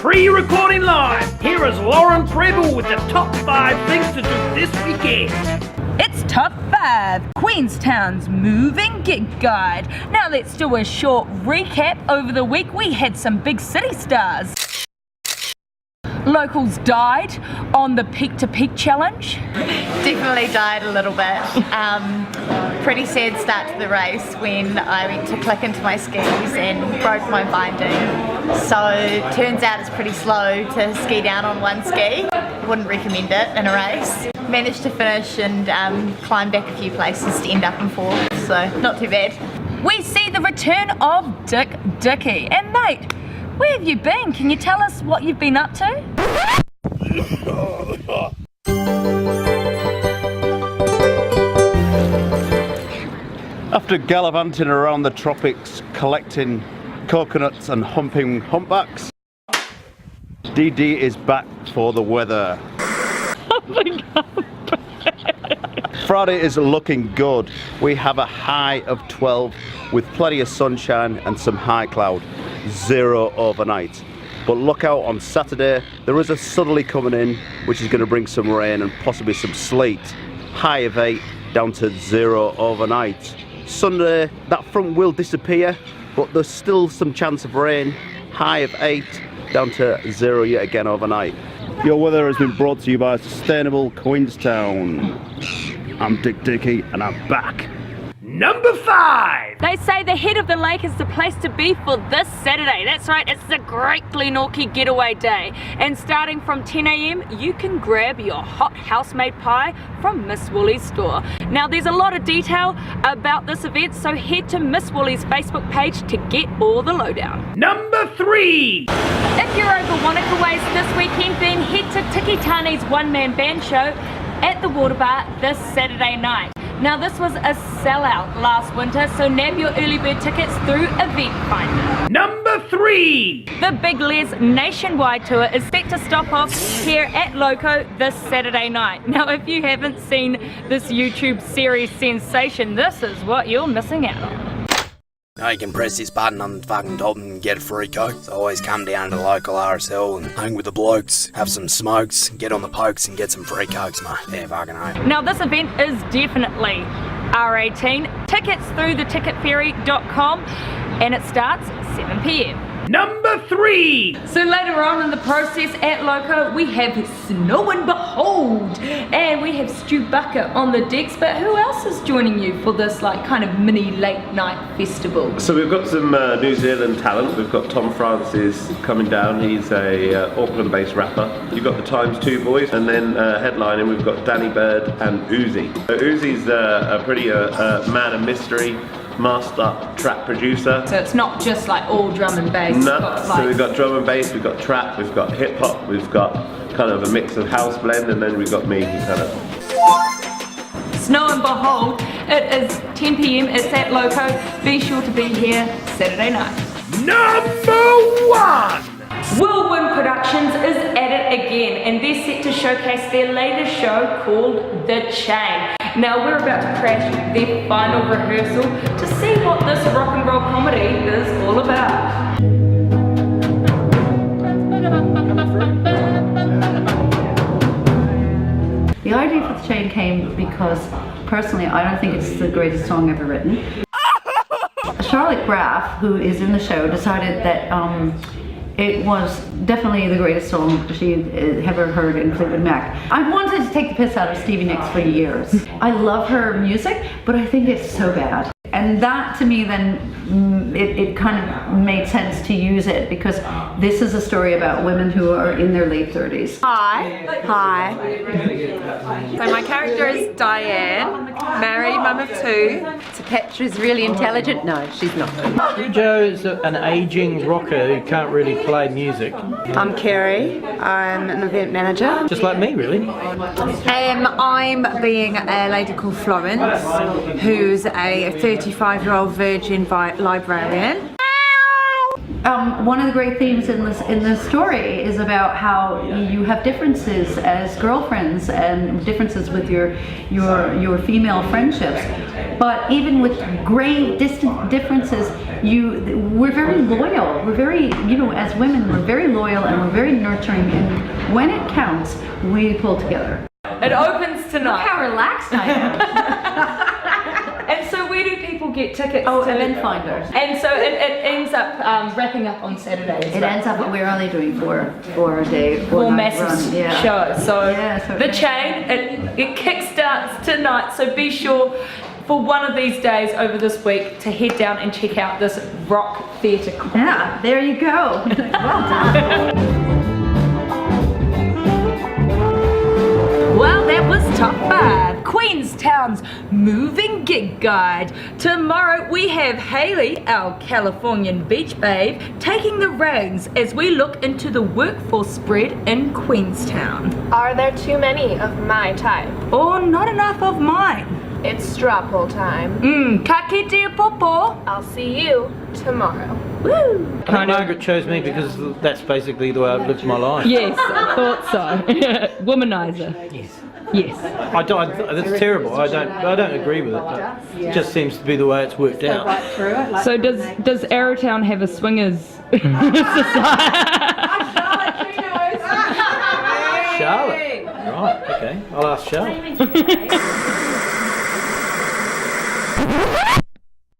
Pre-recording live, here is Lauren Preble with the top 5 things to do this weekend. It's Top 5, Queenstown's Moving Gig Guide. Now let's do a short recap. Over the week we had some big city stars. Locals died on the Peak to Peak challenge. Definitely died a little bit. Pretty sad start to the race when I went to click into my skis and broke my binding. So turns out it's pretty slow to ski down on one ski. Wouldn't recommend it in a race. Managed to finish and climb back a few places to end up in 4th, so not too bad. We see the return of Dick Dickey. And mate, where have you been? Can you tell us what you've been up to? After gallivanting around the tropics, collecting coconuts and humping humpbacks, DD is back for the weather. Oh my God. Friday is looking good. We have a high of 12 with plenty of sunshine and some high cloud. 0 overnight. But look out on Saturday, there is a southerly coming in which is going to bring some rain and possibly some sleet. High of 8 down to 0 overnight. Sunday, that front will disappear, but there's still some chance of rain. High of 8 down to 0 yet again overnight. Your weather has been brought to you by Sustainable Queenstown. I'm Dick Dickey and I'm back. Number 5. They say the head of the lake is the place to be for this Saturday. That's right, it's the Great Glenorchy Getaway Day. And starting from 10 AM, you can grab your hot house-made pie from Miss Woolly's store. Now there's a lot of detail about this event, so head to Miss Woolly's Facebook page to get all the lowdown. Number 3. If you're over Wanaka ways this weekend, then head to Tiki Tane's one-man band show at the Water Bar this Saturday night. Now this was a sellout last winter, so nab your early bird tickets through Eventfinder. Number 3. The Big Les nationwide tour is set to stop off here at Loco this Saturday night. Now if you haven't seen this YouTube series sensation, this is what you're missing out on. Now you can press this button on the fucking top and get a free coke. So always come down to the local RSL and hang with the blokes, have some smokes, get on the pokes and get some free cokes, mate. Yeah, fucking hate. Now this event is definitely R18. Tickets through theticketferry.com and it starts at 7 PM. Number 3. So later on in the process at Loco, we have Snow and Behold, and we have Stu Bucker on the decks. But who else is joining you for this like kind of mini late night festival? So we've got some New Zealand talent. We've got Tom Francis coming down. He's a Auckland-based rapper. You've got the Times 2 boys, and then headlining we've got Danny Bird and Uzi. So Uzi's a pretty man of mystery, master trap producer. So it's not just like all drum and bass. No, so we've got drum and bass, we've got trap, we've got hip hop, we've got kind of a mix of house blend, and then we've got me kind of. Snow and Behold, it is 10 PM, it's at Loco. Be sure to be here Saturday night. Number 1. Whirlwind Productions is at it again, and they're set to showcase their latest show called The Chain. Now we're about to crash their final rehearsal to see what this rock and roll comedy is all about. The idea for The Chain came because personally I don't think it's the greatest song ever written. Charlotte Graff, who is in the show, decided that it was definitely the greatest song she had ever heard in Fleetwood Mac. I wanted to take the piss out of Stevie Nicks for years. I love her music, but I think it's so bad. And that to me then, it kind of made sense to use it because this is a story about women who are in their late 30s. Hi. So my character is Diane, married, mum of 2. So Petra's really intelligent. No, she's not. Joe's an aging rocker who can't really play music. I'm Kerry. I'm an event manager. Just like me, really. I'm being a lady called Florence, who's a 35-year-old virgin librarian. One of the great themes in this story is about how you have differences as girlfriends and differences with your female friendships. But even with grave distant differences, we're very loyal. We're very, as women, we're very loyal and we're very nurturing. And when it counts, we pull together. It opens tonight. Look how relaxed I am. And so where do people get tickets? Oh, to? Event Finder. And so it ends up wrapping up on Saturday. It ends up, we're only doing four a day, Four night massive run. Yeah. shows. So Yeah, so the it- chain, it kickstarts tonight. So be sure for one of these days over this week to head down and check out this rock theatre. Yeah, there you go. Well done. Well, that was top 5, Queenstown's moving gig guide. Tomorrow we have Hayley, our Californian beach babe, taking the reins as we look into the workforce spread in Queenstown. Are there too many of my type? Or not enough of mine. It's straw pull time. Ka kite popo. I'll see you tomorrow. Woo! I think Margaret chose me because that's basically the way I've lived my life. Yes, I thought so. Womanizer. Yes. That's terrible. I don't agree with it. But it just seems to be the way it's worked out. So does Arrowtown have a swingers society? Charlotte. Right. Okay. I'll ask Charlotte.